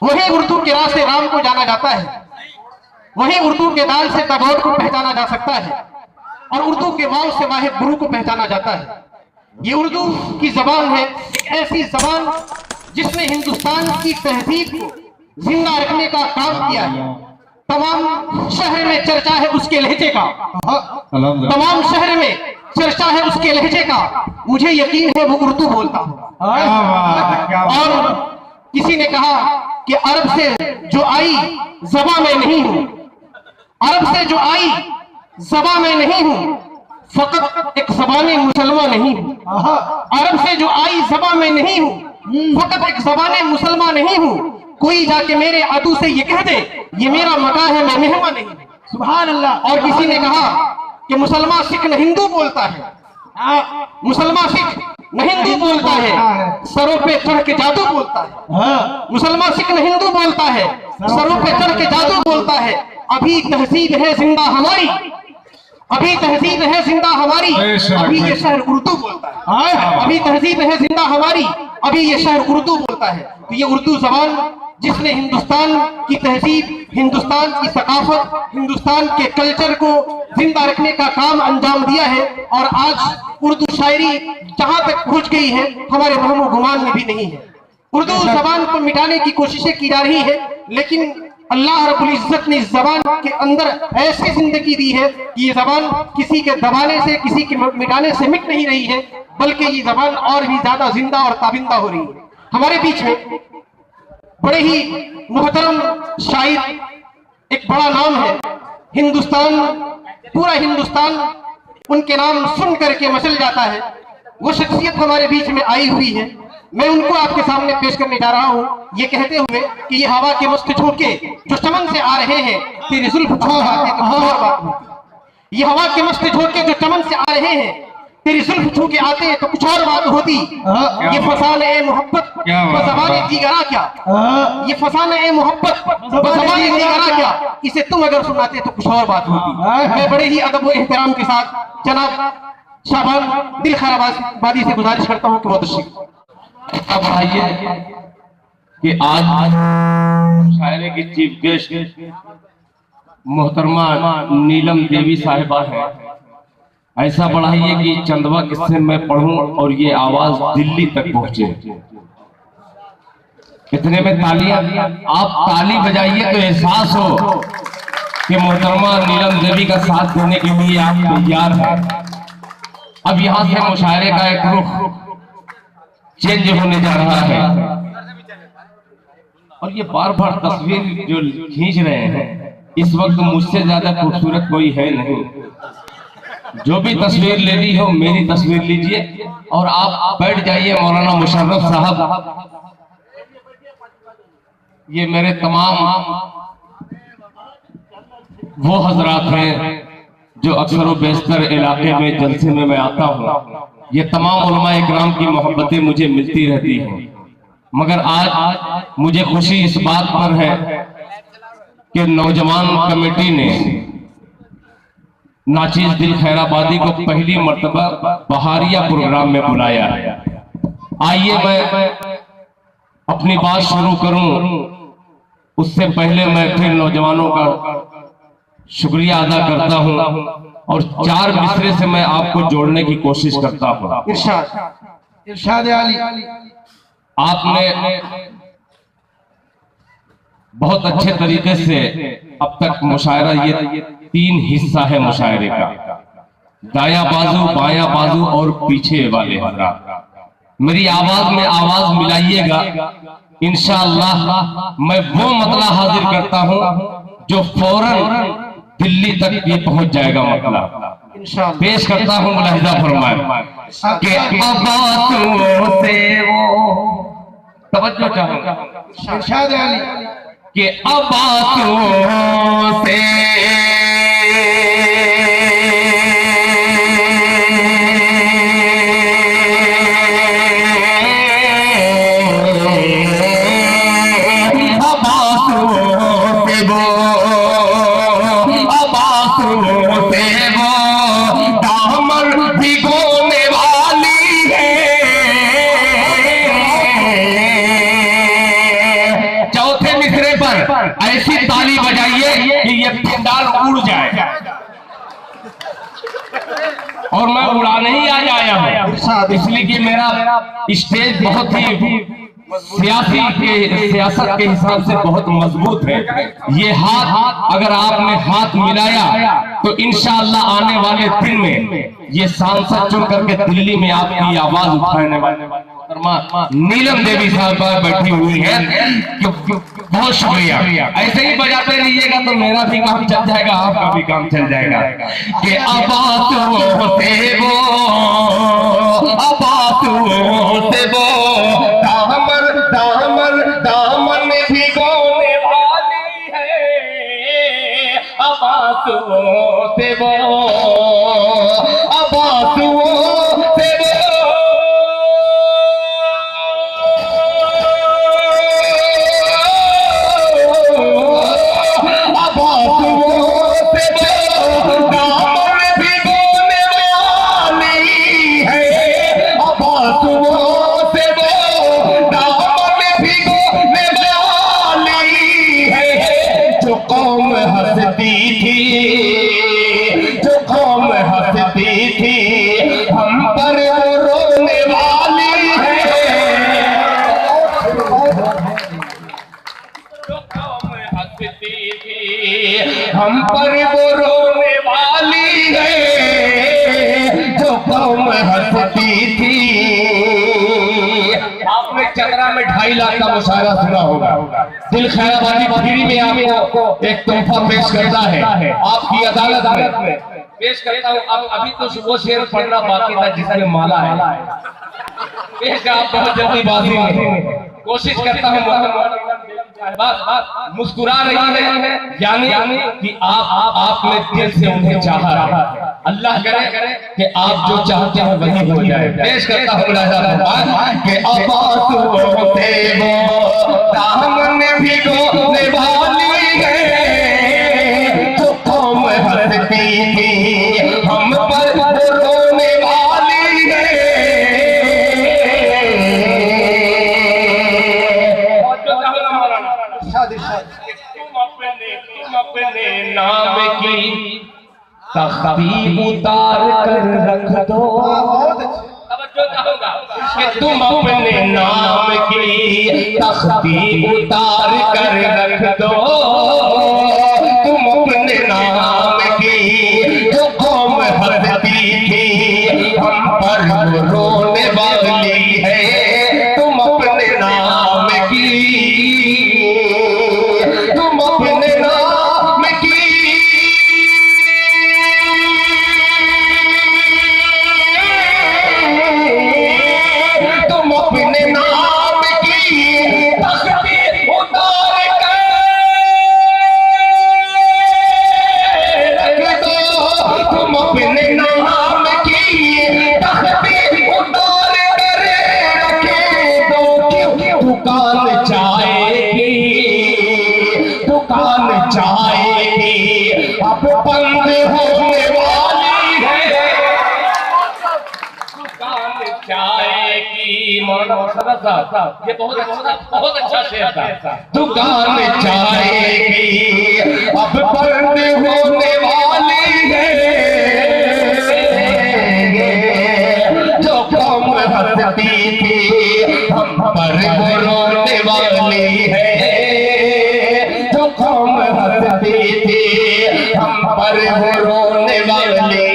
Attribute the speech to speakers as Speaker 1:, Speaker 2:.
Speaker 1: वहीं उर्दू के राह से राम को जाना जाता है, वहीं उर्दू के दाल से टैगोर को पहचाना जा सकता है, और उर्दू के वाव से वाहिद गुरु को पहचाना जाता है। ये उर्दू की जबान है, एक ऐसी जबान जिसने हिंदुस्तान की तहजीब को जिंदा रखने का काम किया है। तमाम शहर में चर्चा है उसके लहजे का, तमाम शहर में चर्चा है उसके लहजे का। मुझे यकीन है वो उर्दू बोलता है। और किसी ने कहा कि अरब से जो आई ज़बां में नहीं हूं, अरब से जो आई ज़बां में नहीं हूं, फकत एक ज़बाने मुसलमान नहीं हूं। अरब से जो आई ज़बां में नहीं हूं, फकत एक ज़बाने मुसलमान नहीं हूं। कोई जाके मेरे अदू से ये कह दे ये मेरा मकान है, मैं मेहमान नहीं। सुभान अल्लाह। और किसी ने कहा कि मुसलमान सिख न हिंदू बोलता है, मुसलमान सिख न हिंदू बोलता है, सरों पे चढ़ के जादू बोलता है। मुसलमान सिख न हिंदू बोलता है, सरों पे चढ़ के जादू बोलता है। अभी तहजीब है जिंदा हमारी, अभी तहजीब है जिंदा हमारी, अभी ये शहर उर्दू बोलता है। अभी तहजीब है जिंदा हमारी, अभी ये शहर उर्दू बोलता है। तो ये उर्दू जबान जिसने हिंदुस्तान की तहजीब, हिंदुस्तान की सकाफत, हिंदुस्तान के कल्चर को जिंदा रखने का काम अंजाम दिया है। और आज उर्दू शायरी जहां तक पहुंच गई है हमारे वहमो गुमान में भी नहीं है। उर्दू जबान को मिटाने की कोशिशें की जा रही है, लेकिन अल्लाह रब्बुल इज्जत ने इस जबान के अंदर ऐसी जिंदगी दी है कि ये जबान किसी के दबाने से, किसी के मिटाने से मिट नहीं रही है, बल्कि ये जबान और भी ज्यादा जिंदा और ताबिंदा हो रही है। हमारे बीच में बड़े ही मुहतरम शायर, एक बड़ा नाम है हिंदुस्तान, पूरा हिंदुस्तान उनके नाम सुन करके मचल जाता है। वो शख्सियत हमारे बीच में आई हुई है, मैं उनको आपके सामने पेश करने जा रहा हूँ, ये कहते हुए कि ये हवा के मस्त झोंके जो चमन से आ रहे हैं, तेरी जुल्फ छू आते तो और बात होती। ये हवा के मस्त झोंके जो चमन से आ रहे हैं, तेरी जुल्फ छू के आते तो कुछ और बात होती। ये फसाने ए मोहब्बत बज़बाने दीगरा क्या, ये फसाने ए मोहब्बत बज़बाने दीगरा क्या, इसे तुम अगर सुनाते तो कुछ और बात होती। मैं बड़े ही अदब व एहतराम के साथ जनाब शाबान दिल खैराबादी से गुजारिश करता हूँ कि वो तशरीफ।
Speaker 2: अब आइए कि आज शायरे की चीफ गेस्ट मोहतरमा नीलम देवी साहिबा है। ऐसा बढ़ाइए कि चंदवा किस्से मैं पढ़ूं और ये आवाज दिल्ली तक पहुंचे। इतने में तालियां, आप ताली बजाइए तो एहसास हो कि मोहतरमा नीलम देवी का साथ देने के लिए आप तैयार हैं। अब यहां से मुशायरे का एक रुख चेंज होने जा रहा है। और ये बार बार तस्वीर जो खींच रहे हैं, इस वक्त मुझसे ज्यादा खूबसूरत कोई है नहीं। जो भी तस्वीर लेनी हो मेरी तस्वीर लीजिए और आप बैठ जाइए। मौलाना मुशर्रफ साहब, ये मेरे तमाम वो हजरात हैं जो अक्सर व बेशतर इलाके में जलसे में मैं आता हूँ। ये तमाम उलमा इकराम की मोहब्बतें मुझे मिलती रहती हैं, मगर आज मुझे खुशी इस बात पर है कि नौजवान कमेटी ने नाचीज दिल खैराबादी को पहली मर्तबा बहारिया प्रोग्राम में बुलाया है। आइए मैं अपनी बात शुरू करूं, उससे पहले मैं फिर नौजवानों का शुक्रिया अदा करता हूं और 4 मिसरे से मैं आपको जोड़ने की कोशिश करता हूं।
Speaker 1: इरशाद अली,
Speaker 2: आपने बहुत अच्छे तरीके से अब तक मुशायरा, ये 3 हिस्सा है मुशायरे का, दायां बाजू, बायां बाजू और पीछे वाले हजरात। मेरी आवाज में आवाज मिलाइएगा, इंशाअल्लाह मैं वो मतला हाजिर करता हूं जो फौरन दिल्ली तक ये पहुंच जाएगा। मतला पेश करता हूं, मुलाहिजा फरमाए कि अबातों से वो तवज्जो चाहूंगा
Speaker 1: इरशाद अली
Speaker 2: कि अबातों से चौथे ऐसी ताली बजाइए कि ये पंडाल उड़ जाए। और मैं उड़ाने ही आज आया हूँ, इसलिए कि मेरा स्टेज बहुत ही सियासत के हिसाब से बहुत मजबूत है। ये हाथ अगर आपने हाथ मिलाया तो इंशाअल्लाह आने वाले दिन में ये सांसद चुन करके दिल्ली में आपकी आवाज उठाने वाले नीलम देवी साहब बैठी हुई है। बहुत शुक्रिया। ऐसे ही बजाते रहिएगा तो मेरा भी काम चल जाएगा, आपका भी काम चल जाएगा। कि दामन भिगोने वाली है, आबाजुओं से वो हम पर वो रोने वाली है, जो कौम हंसती थी। आपने चतरा में 2.5 लाख का मुशायरा सुना होगा। दिल खैराबादी फ्री में आपको एक तोहफा पेश करता है, आपकी अदालत में पेश करता हूँ। अब अभी तो वो शेर पढ़ना बाकी था जिसमें माला है, पेश आप बहुत जल्दीबाजी में कोशिश करता हूँ। मुस्कुरा रही है यानी कि आपने दिल से उन्हें चाहा है। अल्लाह करे कि आप जो चाहते हैं वही हो जाए। पेश करता हूँ कि आबाजुओं से वो दामन भिगोने वाली है, जो कौम हंसती थी हम पर रोने वाली है। तुम अपने नाम की तख्ती उतार कर रख दो। कि तुम अपने नाम की तख्ती उतार कर रख दो। तुम अपने नाम की जो कौम हंसती थी हम पर रोने वाली है। तुम अपने नाम की, तुम अपने नाम की, तुम अपने नाम की तख्ती उतार कर रख दो। तुम अपने नाम की तख्ती उतार कर रखे दो। क्यों दुकान जाएगी, दुकान जाएगी अब बंद होने वाली है। दुकान जाएगी, मौलाना साहब ये बहुत अच्छा शेर था। दुकान जाएगी अब बंद होने वाली है, जो कौम हंसती थी हम पर रोने वाली है। जो कौम हंसती थी हम पर रोने वाली